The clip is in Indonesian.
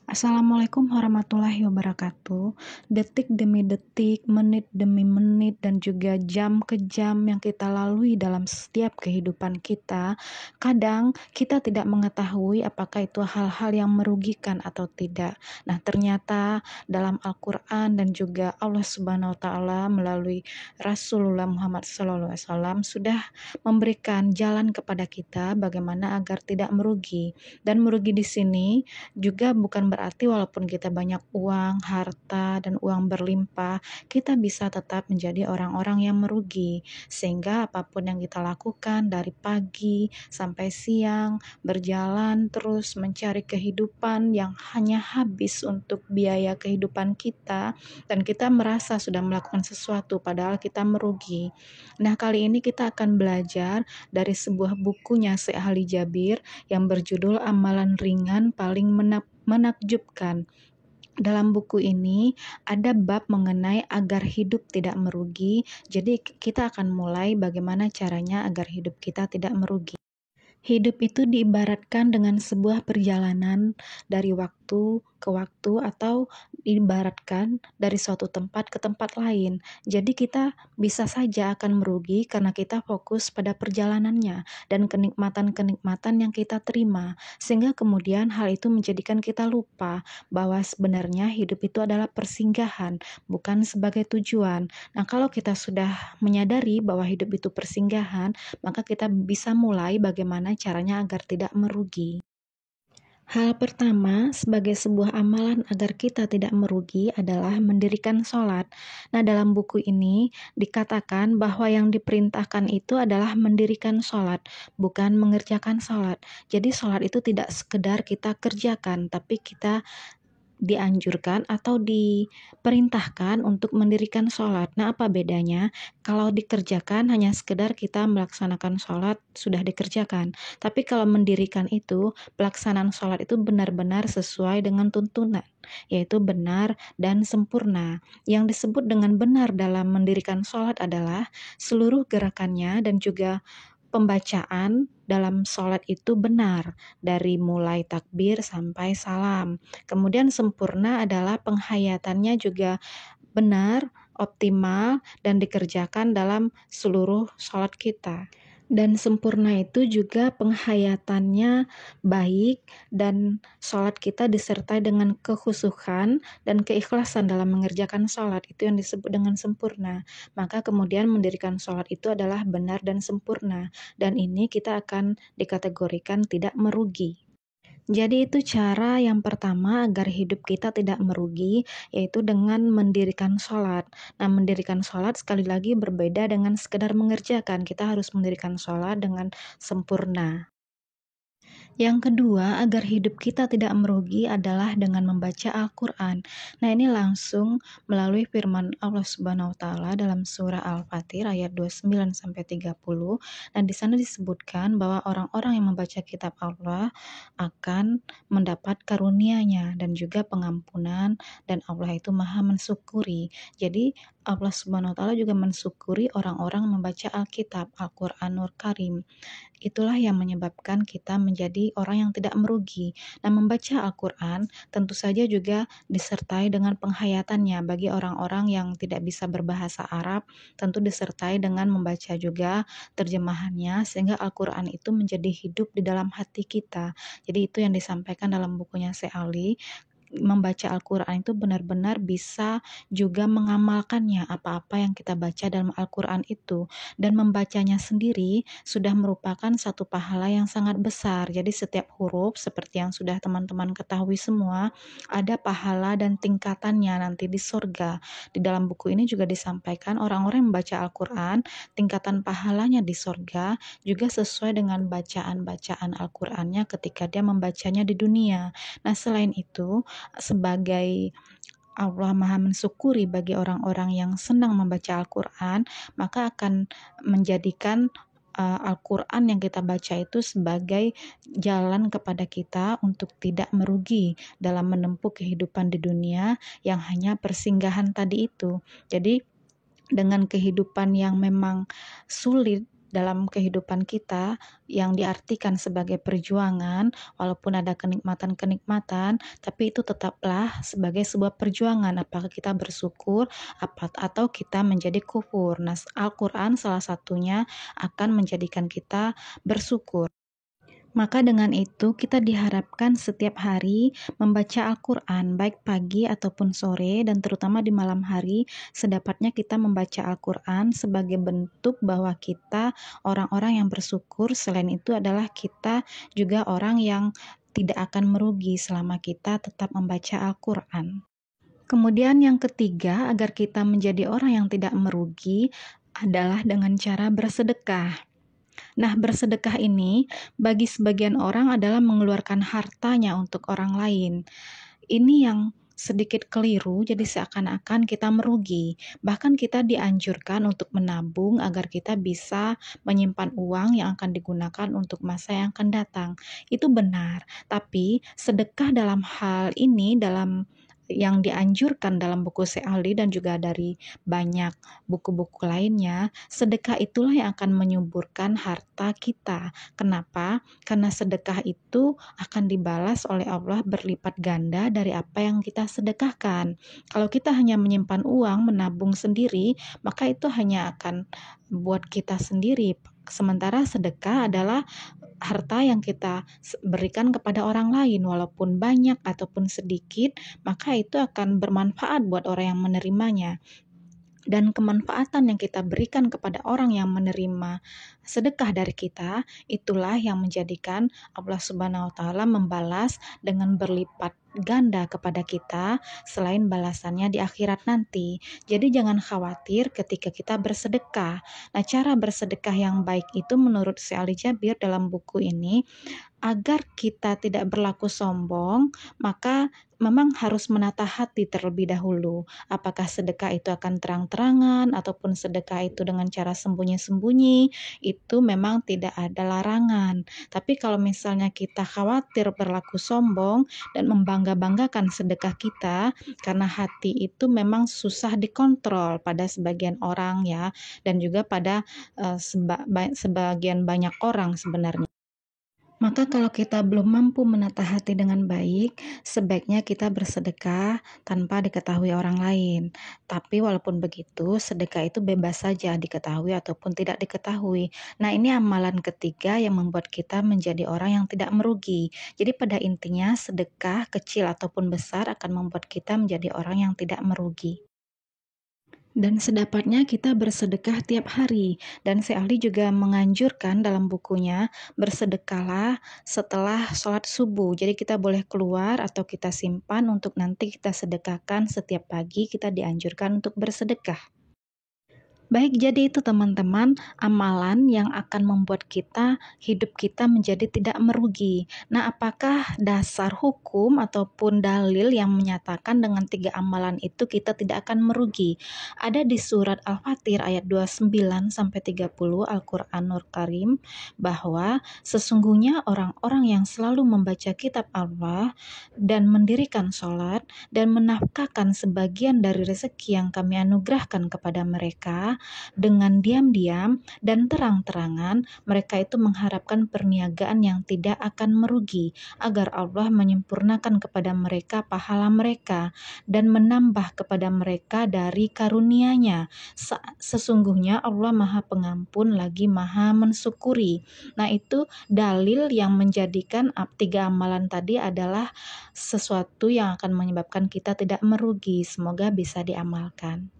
Assalamualaikum warahmatullahi wabarakatuh. Detik demi detik, menit demi menit, dan juga jam ke jam yang kita lalui dalam setiap kehidupan kita, kadang kita tidak mengetahui apakah itu hal-hal yang merugikan atau tidak. Nah, ternyata dalam Al-Quran dan juga Allah Subhanahu wa Ta'ala melalui Rasulullah Muhammad SAW sudah memberikan jalan kepada kita bagaimana agar tidak merugi. Dan merugi di sini juga bukan berarti walaupun kita banyak uang, harta, dan uang berlimpah, kita bisa tetap menjadi orang-orang yang merugi. Sehingga apapun yang kita lakukan dari pagi sampai siang, berjalan terus mencari kehidupan yang hanya habis untuk biaya kehidupan kita, dan kita merasa sudah melakukan sesuatu padahal kita merugi. Nah, kali ini kita akan belajar dari sebuah bukunya Syekh Ali Jabir yang berjudul Amalan Ringan Paling Menakjubkan. Dalam buku ini ada bab mengenai agar hidup tidak merugi. Jadi kita akan mulai bagaimana caranya agar hidup kita tidak merugi. Hidup itu diibaratkan dengan sebuah perjalanan dari waktu ke waktu atau diibaratkan dari suatu tempat ke tempat lain. Jadi kita bisa saja akan merugi karena kita fokus pada perjalanannya dan kenikmatan-kenikmatan yang kita terima. Sehingga kemudian hal itu menjadikan kita lupa bahwa sebenarnya hidup itu adalah persinggahan, bukan sebagai tujuan. Nah, kalau kita sudah menyadari bahwa hidup itu persinggahan, maka kita bisa mulai bagaimana caranya agar tidak merugi. Hal pertama, sebagai sebuah amalan agar kita tidak merugi adalah mendirikan sholat. Nah, dalam buku ini dikatakan bahwa yang diperintahkan itu adalah mendirikan sholat, bukan mengerjakan sholat. Jadi sholat itu tidak sekedar kita kerjakan, tapi kita dianjurkan atau diperintahkan untuk mendirikan sholat. Nah, apa bedanya? Kalau dikerjakan hanya sekedar kita melaksanakan sholat sudah dikerjakan. Tapi kalau mendirikan itu, pelaksanaan sholat itu benar-benar sesuai dengan tuntunan, yaitu benar dan sempurna. Yang disebut dengan benar dalam mendirikan sholat adalah seluruh gerakannya dan juga pembacaan dalam sholat itu benar, dari mulai takbir sampai salam. Kemudian sempurna adalah penghayatannya juga benar, optimal, dan dikerjakan dalam seluruh sholat kita. Dan sempurna itu juga penghayatannya baik dan sholat kita disertai dengan kekhusyukan dan keikhlasan dalam mengerjakan sholat. Itu yang disebut dengan sempurna. Maka kemudian mendirikan sholat itu adalah benar dan sempurna. Dan ini kita akan dikategorikan tidak merugi. Jadi itu cara yang pertama agar hidup kita tidak merugi, yaitu dengan mendirikan sholat. Nah, mendirikan sholat sekali lagi berbeda dengan sekedar mengerjakan. Kita harus mendirikan sholat dengan sempurna. Yang kedua, agar hidup kita tidak merugi adalah dengan membaca Al-Quran. Nah, ini langsung melalui firman Allah Subhanahu wa Ta'ala dalam surah Al-Fatir ayat 29-30. Nah, di sana disebutkan bahwa orang-orang yang membaca kitab Allah akan mendapat karunia-Nya dan juga pengampunan, dan Allah itu Maha mensyukuri. Jadi, Allah Subhanahu wa Ta'ala juga mensyukuri orang-orang yang membaca Alkitab, Al-Qur'anul Karim. Itulah yang menyebabkan kita menjadi orang yang tidak merugi. Nah, membaca Al-Quran tentu saja juga disertai dengan penghayatannya. Bagi orang-orang yang tidak bisa berbahasa Arab, tentu disertai dengan membaca juga terjemahannya, sehingga Al-Quran itu menjadi hidup di dalam hati kita. Jadi itu yang disampaikan dalam bukunya Syekh Ali. Membaca Al-Quran itu benar-benar bisa juga mengamalkannya, apa-apa yang kita baca dalam Al-Quran itu. Dan membacanya sendiri sudah merupakan satu pahala yang sangat besar. Jadi setiap huruf, seperti yang sudah teman-teman ketahui semua, ada pahala dan tingkatannya nanti di surga. Di dalam buku ini juga disampaikan orang-orang yang membaca Al-Quran, tingkatan pahalanya di surga juga sesuai dengan bacaan-bacaan Al-Qurannya ketika dia membacanya di dunia. Nah, selain itu, sebagai Allah Maha mensyukuri bagi orang-orang yang senang membaca Al-Quran, maka akan menjadikan Al-Quran yang kita baca itu sebagai jalan kepada kita untuk tidak merugi dalam menempuh kehidupan di dunia yang hanya persinggahan tadi itu. Jadi dengan kehidupan yang memang sulit dalam kehidupan kita yang diartikan sebagai perjuangan, walaupun ada kenikmatan-kenikmatan, tapi itu tetaplah sebagai sebuah perjuangan. Apakah kita bersyukur atau kita menjadi kufur. Nah, Al-Quran salah satunya akan menjadikan kita bersyukur. Maka dengan itu kita diharapkan setiap hari membaca Al-Quran, baik pagi ataupun sore, dan terutama di malam hari, sedapatnya kita membaca Al-Quran sebagai bentuk bahwa kita orang-orang yang bersyukur. Selain itu adalah kita juga orang yang tidak akan merugi selama kita tetap membaca Al-Quran. Kemudian yang ketiga, agar kita menjadi orang yang tidak merugi adalah dengan cara bersedekah. Nah, bersedekah ini bagi sebagian orang adalah mengeluarkan hartanya untuk orang lain. Ini yang sedikit keliru, jadi seakan-akan kita merugi. Bahkan kita dianjurkan untuk menabung agar kita bisa menyimpan uang yang akan digunakan untuk masa yang akan datang. Itu benar, tapi sedekah dalam hal ini, dalam yang dianjurkan dalam buku Se'ali dan juga dari banyak buku-buku lainnya, sedekah itulah yang akan menyuburkan harta kita. Kenapa? Karena sedekah itu akan dibalas oleh Allah berlipat ganda dari apa yang kita sedekahkan. Kalau kita hanya menyimpan uang, menabung sendiri, maka itu hanya akan buat kita sendiri. Sementara sedekah adalah harta yang kita berikan kepada orang lain, walaupun banyak ataupun sedikit, maka itu akan bermanfaat buat orang yang menerimanya. Dan kemanfaatan yang kita berikan kepada orang yang menerima sedekah dari kita, itulah yang menjadikan Allah Subhanahu wa Ta'ala membalas dengan berlipat ganda kepada kita selain balasannya di akhirat nanti. Jadi jangan khawatir ketika kita bersedekah. Nah, cara bersedekah yang baik itu menurut Syekh Ali Jabir dalam buku ini, agar kita tidak berlaku sombong, maka memang harus menata hati terlebih dahulu. Apakah sedekah itu akan terang-terangan ataupun sedekah itu dengan cara sembunyi-sembunyi, itu memang tidak ada larangan. Tapi kalau misalnya kita khawatir berlaku sombong dan membangga-banggakan sedekah kita, karena hati itu memang susah dikontrol pada sebagian orang ya, dan juga pada sebagian banyak orang sebenarnya. Maka kalau kita belum mampu menata hati dengan baik, sebaiknya kita bersedekah tanpa diketahui orang lain. Tapi walaupun begitu, sedekah itu bebas saja diketahui ataupun tidak diketahui. Nah, ini amalan ketiga yang membuat kita menjadi orang yang tidak merugi. Jadi pada intinya sedekah kecil ataupun besar akan membuat kita menjadi orang yang tidak merugi. Dan sedapatnya kita bersedekah tiap hari. Dan Syekh Ali juga menganjurkan dalam bukunya, bersedekahlah setelah sholat subuh. Jadi kita boleh keluar atau kita simpan untuk nanti kita sedekahkan setiap pagi. Kita dianjurkan untuk bersedekah. Baik, jadi itu teman-teman, amalan yang akan membuat hidup kita menjadi tidak merugi. Nah, apakah dasar hukum ataupun dalil yang menyatakan dengan 3 amalan itu kita tidak akan merugi? Ada di surat Al-Fatir ayat 29-30 Al-Quranul Karim, bahwa sesungguhnya orang-orang yang selalu membaca kitab Allah dan mendirikan sholat dan menafkahkan sebagian dari rezeki yang kami anugerahkan kepada mereka, dengan diam-diam dan terang-terangan, mereka itu mengharapkan perniagaan yang tidak akan merugi, agar Allah menyempurnakan kepada mereka pahala mereka dan menambah kepada mereka dari karunia-Nya. Sesungguhnya Allah Maha Pengampun lagi Maha Mensyukuri. Nah, itu dalil yang menjadikan 3 amalan tadi adalah sesuatu yang akan menyebabkan kita tidak merugi. Semoga bisa diamalkan.